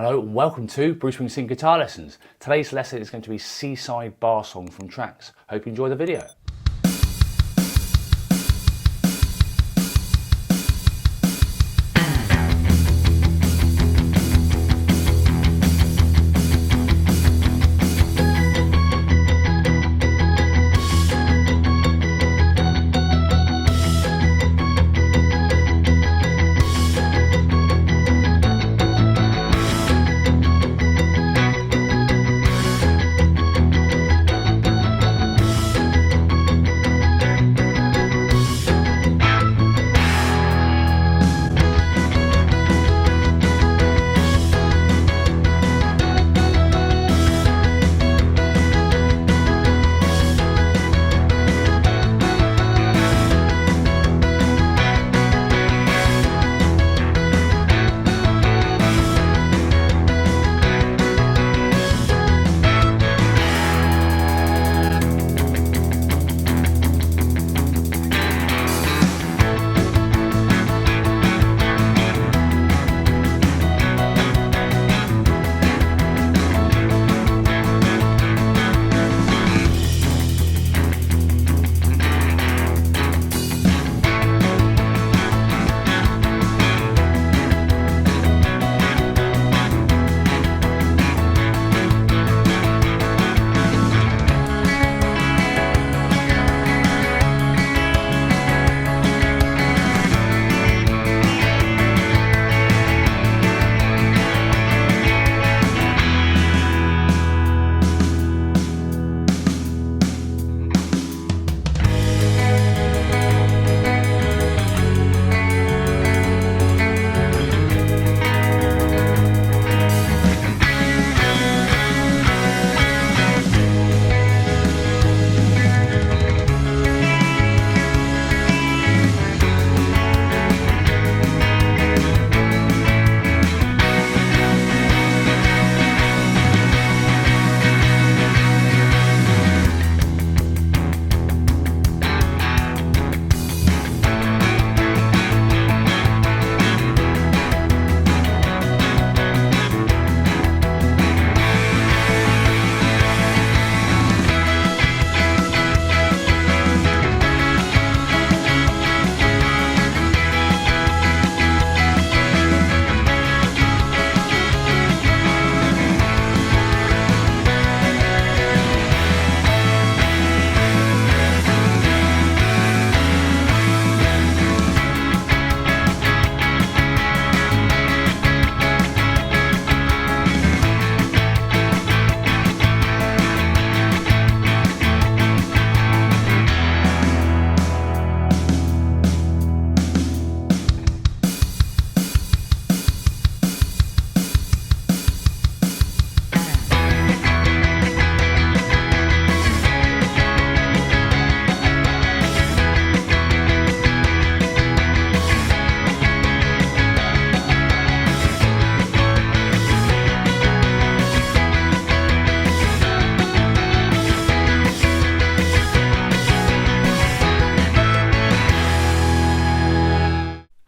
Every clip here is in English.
Hello, welcome to Bruce Springsteen Guitar Lessons. Today's lesson is going to be Seaside Bar Song from Tracks. Hope you enjoy the video.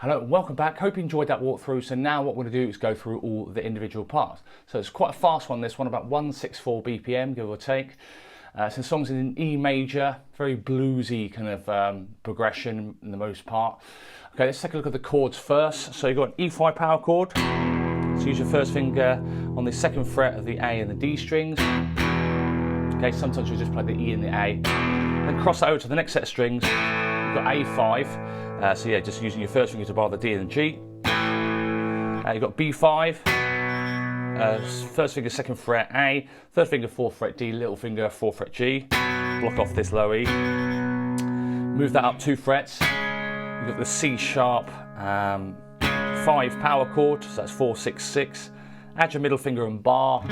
Hello, welcome back. Hope you enjoyed that walkthrough. So now what we're going to do is go through all the individual parts. So it's quite a fast one, this one, about 164 BPM, give or take. So the song's in E major, very bluesy kind of progression in the most part. Okay, let's take a look at the chords first. So you've got an E5 power chord. So use your first finger on the second fret of the A and the D strings. Okay, sometimes you just play the E and the A. Then cross that over to the next set of strings. You've got A5. So yeah, just using your first finger to bar the D and the G. You've got B5, first finger second fret A, third finger fourth fret D, little finger fourth fret G. Block off this low E. Move that up 2 frets. You've got the C sharp 5 power chord, so that's 4, 6, 6. Add your middle finger and bar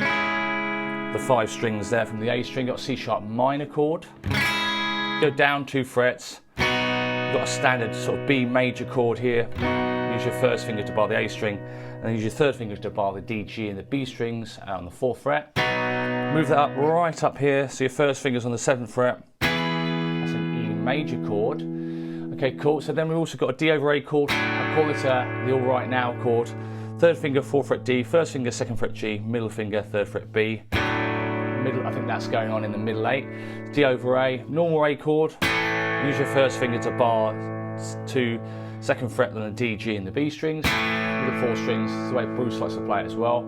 the 5 strings there from the A string. You've got C sharp minor chord. Go down 2 frets. You've got a standard sort of B major chord here. Use your first finger to bar the A string, and then use your third finger to bar the D, G and the B strings on the 4th fret. Move that up right up here, so your first finger's on the 7th fret. That's an E major chord. Okay, cool. So then we've also got a D over A chord. I call it the All Right Now chord. third finger 4th fret D, first finger 2nd fret G, middle finger 3rd fret B. Middle, I think that's going on in the middle 8. D over A, normal A chord. Use your first finger to bar 2, 2nd fret, then the D, G and the B strings. With the 4 strings, it's the way Bruce likes to play it as well.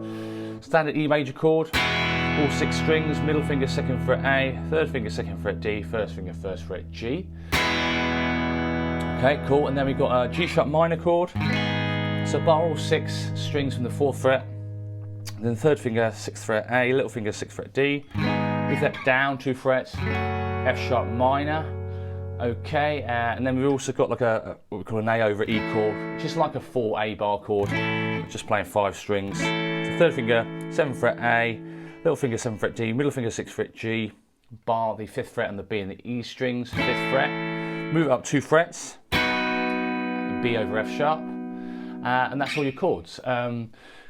Standard E major chord, all 6 strings, middle finger 2nd fret A, third finger 2nd fret D, first finger 1st fret G. Okay, cool, and then we've got a G sharp minor chord. So bar all 6 strings from the 4th fret, then third finger 6th fret A, little finger 6th fret D, move that down 2 frets, F sharp minor. Okay, and then we've also got like what we call an A over E chord, just like a 4A bar chord, just playing 5 strings. So third finger 7th fret A, little finger 7th fret D, middle finger 6th fret G, bar the 5th fret and the B and the E strings, 5th fret, move it up 2 frets, B over F sharp, and that's all your chords.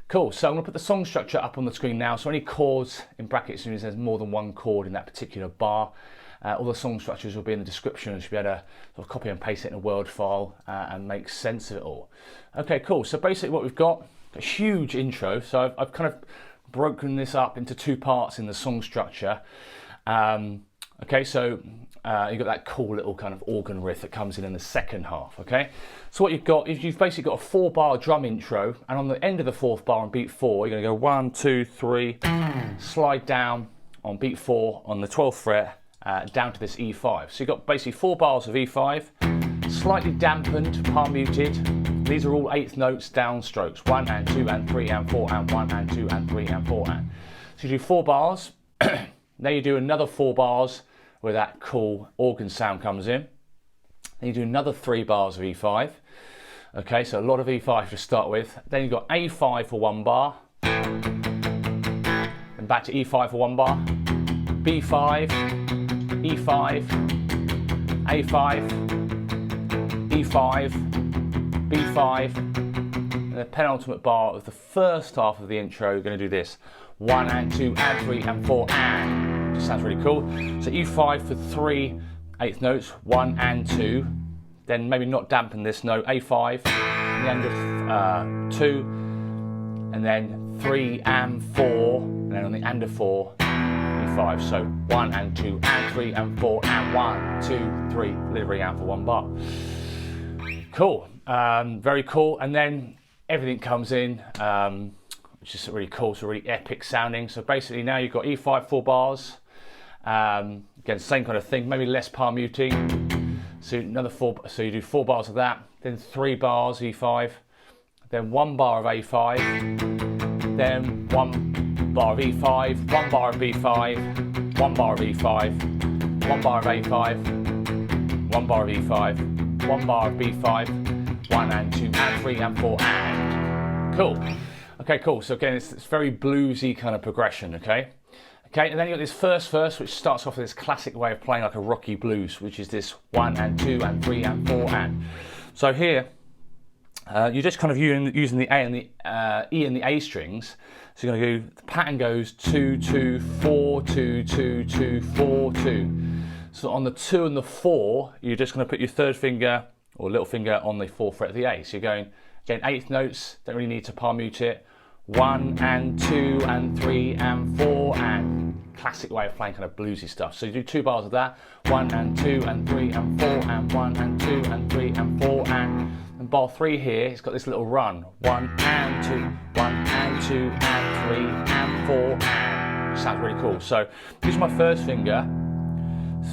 Cool, so I'm going to put the song structure up on the screen now, so any chords in brackets means there's more than one chord in that particular bar. All the song structures will be in the description, and you should be able to sort of copy and paste it in a Word file and make sense of it all. Okay, cool, so basically what we've got, a huge intro, so I've kind of broken this up into 2 parts in the song structure. Okay, so you've got that cool little kind of organ riff that comes in the second half, okay? So what you've got is you've basically got a 4-bar drum intro, and on the end of the 4th bar on beat 4, you're gonna go 1, 2, 3, slide down on beat 4 on the 12th fret, down to this E5. So you've got basically 4 bars of E5, slightly dampened, palm muted. These are all 8th notes down strokes, 1 and 2 and 3 and 4 and 1 and 2 and 3 and 4 and. So you do 4 bars, then you do another 4 bars where that cool organ sound comes in. Then you do another 3 bars of E5. Okay, so a lot of E5 to start with. Then you've got A5 for 1 bar, and back to E5 for 1 bar, B5, E5, A5, E5, B5, and the penultimate bar of the first half of the intro, you're going to do this. 1 and 2 and 3 and 4 and. Just sounds really cool. So E5 for 3 8th notes, 1 and 2. Then maybe not dampen this note, A5, and the end of 2, and then 3 and 4, and then on the end of 4, E5. So 1 and 2 and 3 and 4 and 1, 2, 3, literally out for 1 bar. Cool, very cool. And then everything comes in, which is really cool, so really epic sounding. So basically now you've got E5 4 bars. Again, same kind of thing, maybe less palm muting. So another 4, so you do 4 bars of that, then 3 bars E5, then 1 bar of A5, then 1 bar of E5, 1 bar of B5, 1 bar of E5, 1 bar of A5, 1 bar of E5, 1 bar of B5, 1 and 2 and 3 and 4 and. Cool. Okay, cool. So again, it's very bluesy kind of progression, okay? Okay, and then you've got this first verse, which starts off with this classic way of playing like a rocky blues, which is this 1 and 2 and 3 and 4 and. So here, you're just kind of using the A and the E and the A strings. So you're going to go, the pattern goes 2, 2, 4, 2, 2, 2, 4, 2. So on the 2 and the 4, you're just going to put your third finger or little finger on the 4th fret of the A. So you're going, again, 8th notes, don't really need to palm mute it. 1 and 2 and 3 and 4 and. Classic way of playing kind of bluesy stuff. So you do 2 bars of that, 1 and 2 and 3 and 4 and 1 and 2 and 3 and 4 and bar 3 here, it's got this little run. 1 and 2, 1 and 2 and 3 and 4 and. Sounds really cool. So use my first finger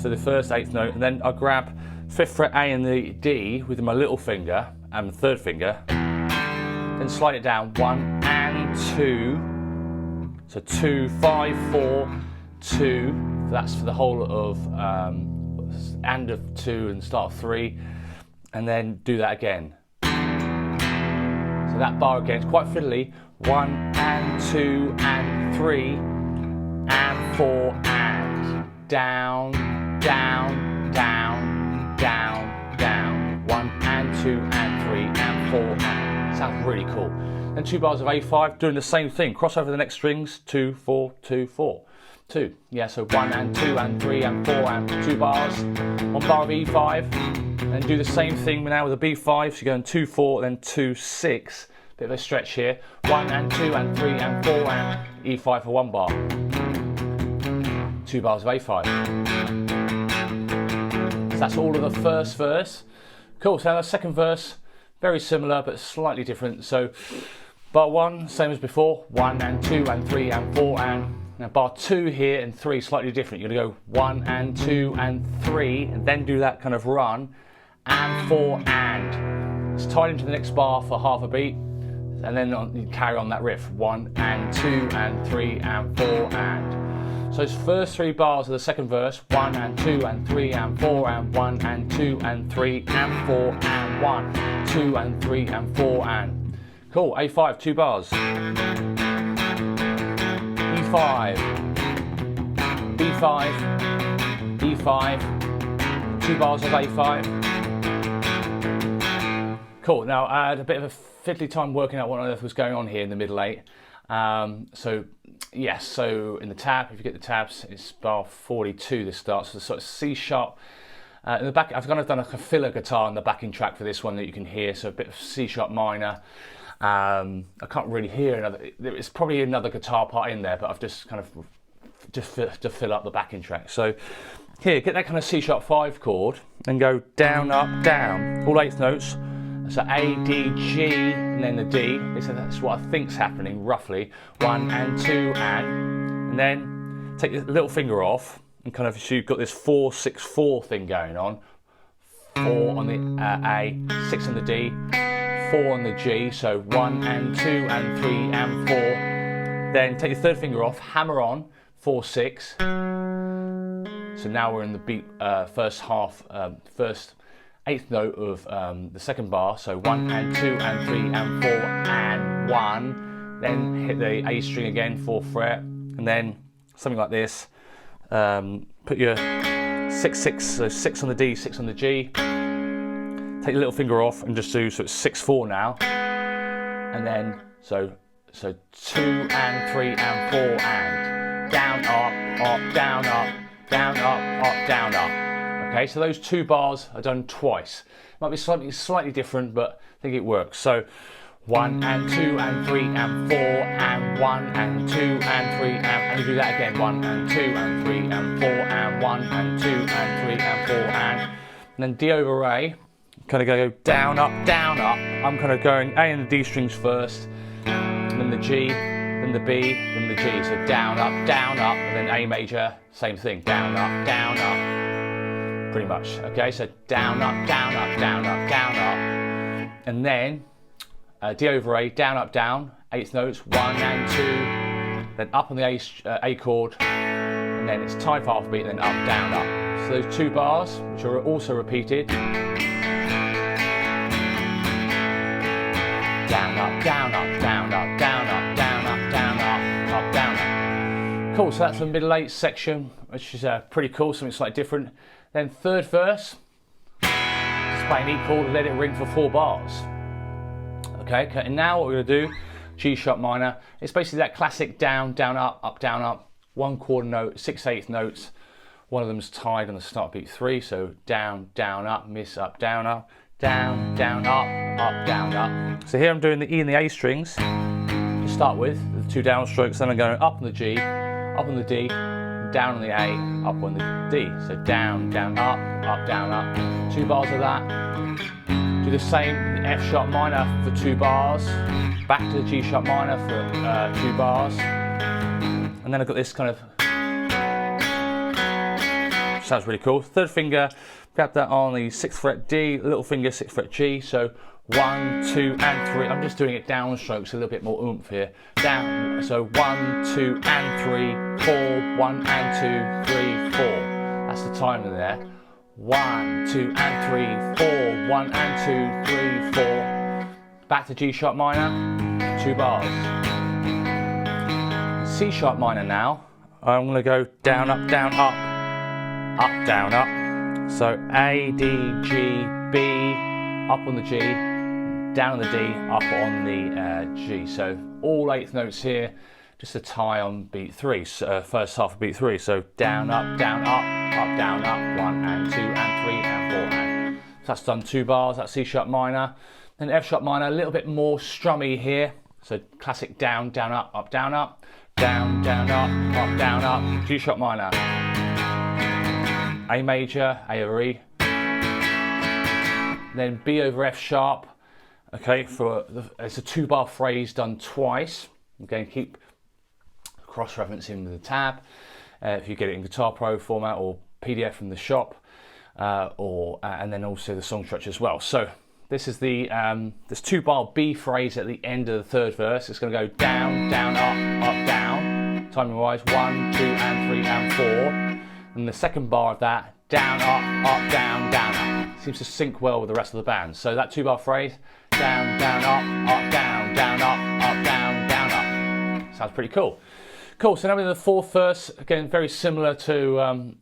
for the first 8th note, and then I grab 5th fret A and the D with my little finger and the third finger, then slide it down 1 and 2. So 2, 5, 4, 2. That's for the whole of and of 2 and start of 3, and then do that again. So that bar again is quite fiddly. 1 and 2 and 3 and 4 and down, down, down, down, down. 1 and 2 and 3 and 4 and. Sounds really cool. Then 2 bars of A5, doing the same thing. Cross over the next strings, 2, 4, 2, 4. 2. Yeah, so 1 and 2 and 3 and 4 and 2 bars. 1 bar of E5. And do the same thing now with a B5. So you're going 2, 4, then 2, 6. bit of a stretch here. 1 and 2 and 3 and 4 and E5 for 1 bar. 2 bars of A5. So that's all of the first verse. Cool, so the second verse, very similar but slightly different. So bar 1, same as before, 1 and 2 and 3 and 4 and... Now bar 2 here and 3, slightly different. You're going to go 1 and 2 and 3 and then do that kind of run, and 4 and. It's tied into the next bar for half a beat, and then you carry on that riff. 1 and 2 and 3 and 4 and. So those first 3 bars of the second verse, 1 and 2 and 3 and 4 and 1 and 2 and 3 and 4 and 1, 2 and 3 and 4 and. Cool, A5, 2 bars. E5, B5, E5, 2 bars of A5. Cool, now I had a bit of a fiddly time working out what on earth was going on here in the middle 8. So yes, so in the tab, if you get the tabs, it's bar 42 this starts, so sort of C sharp. In the back, I've kind of done a filler guitar in the backing track for this one that you can hear, so a bit of C sharp minor. I can't really hear another, there's probably another guitar part in there, but I've just kind of to fill up the backing track. So here, get that kind of C sharp 5 chord and go down, up, down, all 8th notes. So A, D, G, and then the D. So that's what I think's happening roughly. 1 and 2 and then take your little finger off and kind of, so you've got this 4, 6, 4 thing going on. 4 on the A, 6 on the D, 4 on the G, so 1 and 2 and 3 and 4. Then take your third finger off, hammer on, 4, 6. So now we're in the beat, first half, first 8th note of the second bar, so 1 and 2 and 3 and 4 and 1. Then hit the A string again, 4th fret, and then something like this. Put your 6, 6, so 6 on the D, 6 on the G. Take your little finger off and just do, so it's 6, 4 now. And then, so 2 and 3 and 4 and down, up, down, up, down, up, down, up. Okay, so those 2 bars are done twice. Might be slightly different, but I think it works. So 1 and 2 and 3 and 4 and 1 and 2 and 3 and you do that again. 1 and 2 and 3 and 4 and 1 and 2 and 3 and 4 and then D over A. Kind of go down, up, down, up. I'm kind of going A and the D strings first, and then the G, then the B, then the G. So down, up, and then A major, same thing. Down, up, pretty much. Okay, so down, up, down, up. And then D over A, down, 8th notes, 1 and 2, then up on the A chord, and then it's tied for half a beat, then up, down, up. So those 2 bars, which are also repeated. Down, up, down, up, down, up, down, up, down, up, down, up, down, up. Cool, so that's the middle 8 section, which is pretty cool, something slightly different. Then third verse, just play an E chord and let it ring for 4 bars. Okay, and now what we're going to do, G sharp minor, it's basically that classic down, up, 1 quarter note, 6 8th notes. One of them's tied on the start beat 3, so down, up, miss, up, down, up, down, up, down, up. So here I'm doing the E and the A strings to start with, the 2 down strokes, then I'm going up on the G, up on the D, down on the A, up on the D. So down, up, down, up. 2 bars of that. Do the same F sharp minor for 2 bars, back to the G sharp minor for 2 bars, and then I've got this kind of, sounds really cool. Third finger, grab that on the 6th fret D, little finger 6th fret G, so 1, 2 and 3. I'm just doing it down strokes, a little bit more oomph here. Down, so 1, 2 and 3, 4, 1 and 2, 3, 4. That's the timing there. 1, 2 and 3, 4, 1 and 2, 3, 4. Back to G sharp minor, 2 bars. C sharp minor now. I'm going to go down, up, down, up, down, up. So A, D, G, B, up on the G, down on the D, up on the G. So all 8th notes here, just a tie on beat 3, first half of beat 3. So down, up, down, up, down, up, 1 and 2 and 3 and 4 and. So that's done 2 bars, that's C sharp minor. Then F sharp minor, a little bit more strummy here. So classic down, down, up, down, up. Down, down, up, down, up. G sharp minor. A major, A over E. Then B over F sharp. Okay, it's a 2-bar phrase done twice. Again, keep cross-referencing with the tab. If you get it in Guitar Pro format or PDF from the shop, and then also the song structure as well. So this is the this 2-bar B phrase at the end of the 3rd verse. It's going to go down, down, up, down. Timing wise, 1, 2, and 3, and 4. And the 2nd bar of that, down, up, down, down, up. Seems to sync well with the rest of the band. So that 2-bar phrase, down, down, up, down, down, up, down, down, up. Sounds pretty cool. Cool, so now we're in the 4th verse. Again, very similar to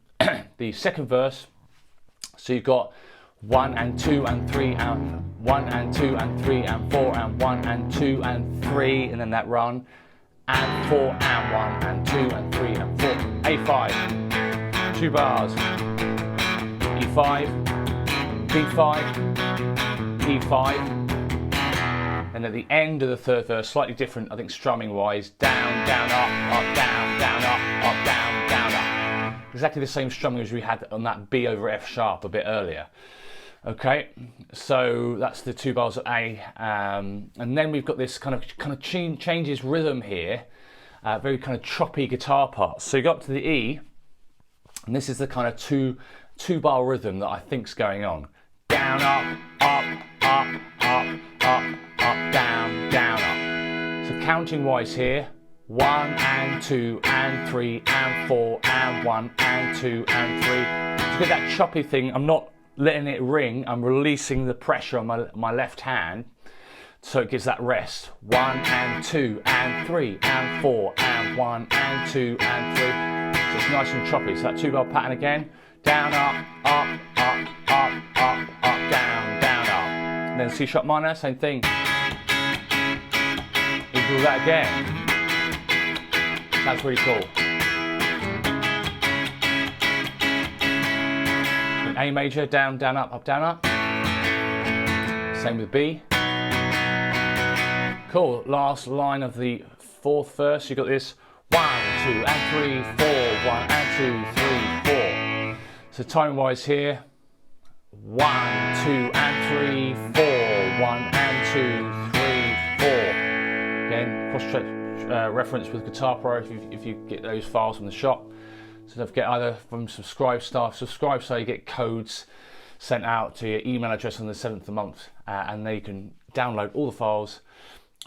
the 2nd verse. So you've got 1 and 2 and 3 and 1 and 2 and 3 and 4 and 1 and 2 and 3, and then that run, and 4 and 1 and 2 and 3 and 4. A5, 2 bars, E5, B5, E5. And at the end of the 3rd verse, slightly different, I think strumming wise, down, down, up, down, down, up, down, down, up. Exactly the same strumming as we had on that B over F sharp a bit earlier. Okay, so that's the 2 bars of A, and then we've got this kind of changes rhythm here, very kind of choppy guitar parts. So you got to the E, and this is the kind of two bar rhythm that I think's going on. Down, up, up, up, up, up, up, down, down, up. So counting wise here, 1 and 2 and 3 and 4 and 1 and 2 and 3. To get that choppy thing, I'm not letting it ring, I'm releasing the pressure on my left hand, so it gives that rest. 1 and 2 and 3 and 4 and 1 and 2 and 3. So it's nice and choppy. So that 2-bar pattern again. Down, up, up, up, up, up, up, down, down, up. And then C sharp minor, same thing. You do that again. That's really cool. A major, down, down, up, down, up. Same with B. Cool. Last line of the 4th verse. You got this 1, 2, and 3, 4. 1 and 2, 3, 4. So time wise here, 1, 2, and 3, 4. 1 and 2, 3, 4. Again, cross reference with Guitar Pro if you get those files from the shop. So don't forget, either from subscribe so you get codes sent out to your email address on the 7th of the month, and then you can download all the files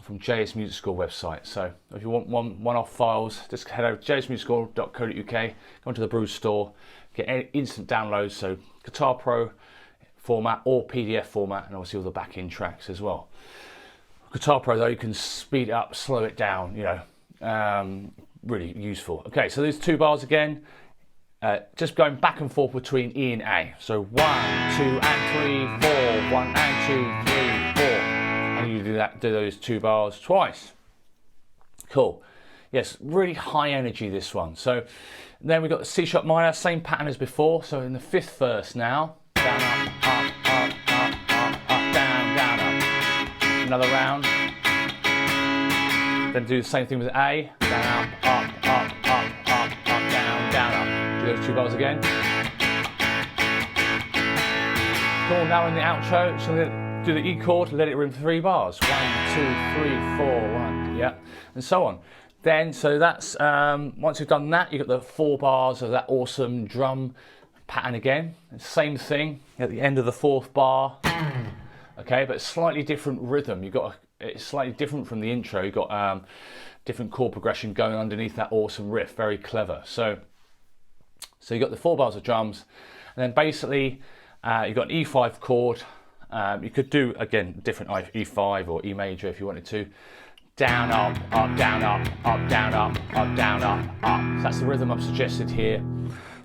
from JS Music School website. So if you want one-off files, just head over to jsmusicschool.co.uk, go into the Bruce store, get instant downloads, so Guitar Pro format or PDF format, and obviously all the back-end tracks as well. Guitar Pro though, you can speed it up, slow it down, you know, really useful. Okay, so there's 2 bars again, just going back and forth between E and A. So 1, 2, and 3, 4, 1 and 2, 3, 4, and you do those 2 bars twice. Cool. Yes, really high energy this one. So then we've got the C sharp minor, same pattern as before. So in the 5th verse now, down, up, up, up, up, up, up, down, down, up. Another round. Then do the same thing with A, down, up, up, up, up, up, down, down, up. Do those 2 bars again. Cool, now in the outro, so do the E chord, let it ring for 3 bars. 1, 2, 3, 4, 1, yeah, and so on. Then, so that's, once you've done that, you've got the 4 bars of that awesome drum pattern again. Same thing at the end of the 4th bar. Okay, but slightly different rhythm. It's slightly different from the intro. You've got different chord progression going underneath that awesome riff. Very clever. So you've got the 4 bars of drums, and then basically you've got an E5 chord. You could do, again, different E5 or E major if you wanted to. Down, up, up, down, up, up, down, up, up, down, up, up. So that's the rhythm I've suggested here.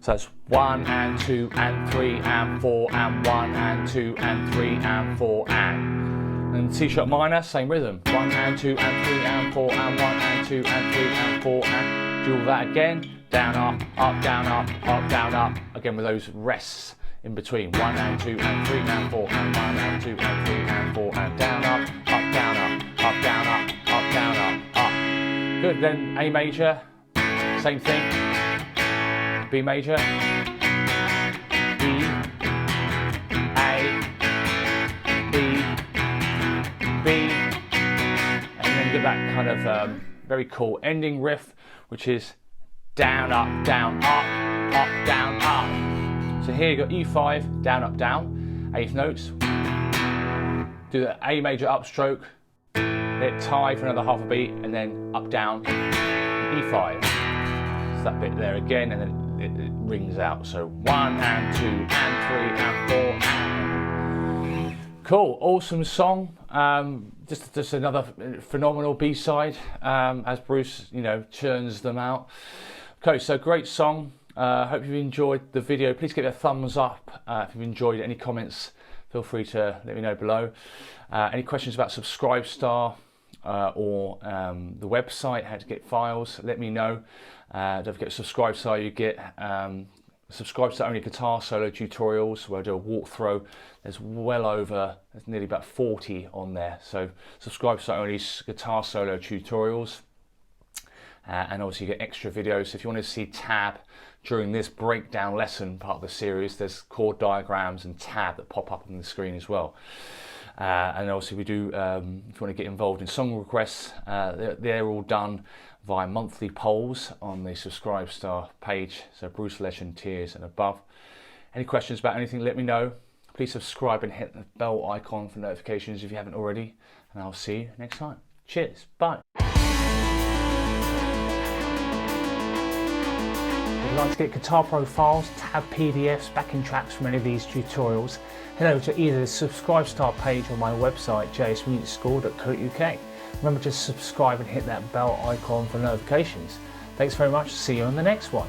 So that's 1 and 2 and 3 and 4 and 1 and 2 and 3 and 4 and C sharp minor, same rhythm. 1 and 2 and 3 and 4 and 1 and 2 and 3 and 4 and do all that again. Down, up, down, up, down, up. Again with those rests in between. 1 and 2 and 3 and 4 and 1 and 2 and 3 and 4 and down, up, down, up, down, up, down, up. Good, then A major, same thing. B major, E, A, B, B, and then get that kind of very cool ending riff, which is down, up, down, down, up. So here you got E5, down, eighth notes. Do the A major upstroke, let it tie for another half a beat, and then up, down, E5. So that bit there again, and then it rings out. So 1 and 2 and 3 and 4. Cool, awesome song. Just another phenomenal B-side as Bruce, churns them out. Okay, so great song. Hope you've enjoyed the video. Please give it a thumbs up if you've enjoyed it. Any comments, feel free to let me know below. Any questions about Subscribestar or the website, how to get files, let me know. Don't forget Subscribestar, you get Subscribestar only guitar solo tutorials where I do a walkthrough. There's nearly about 40 on there. So Subscribestar only guitar solo tutorials. And obviously you get extra videos. So if you want to see tab during this breakdown lesson part of the series, there's chord diagrams and tab that pop up on the screen as well. And obviously we do, if you want to get involved in song requests, they're all done via monthly polls on the Subscribestar page. So Bruce Legend tiers and above. Any questions about anything, let me know. Please subscribe and hit the bell icon for notifications if you haven't already. And I'll see you next time. Cheers, bye. If you'd like to get Guitar Pro files, tab PDFs, backing tracks from any of these tutorials, head over to either the Subscribestar page or my website, jsmusicschool.co.uk. Remember to subscribe and hit that bell icon for notifications. Thanks very much, see you on the next one.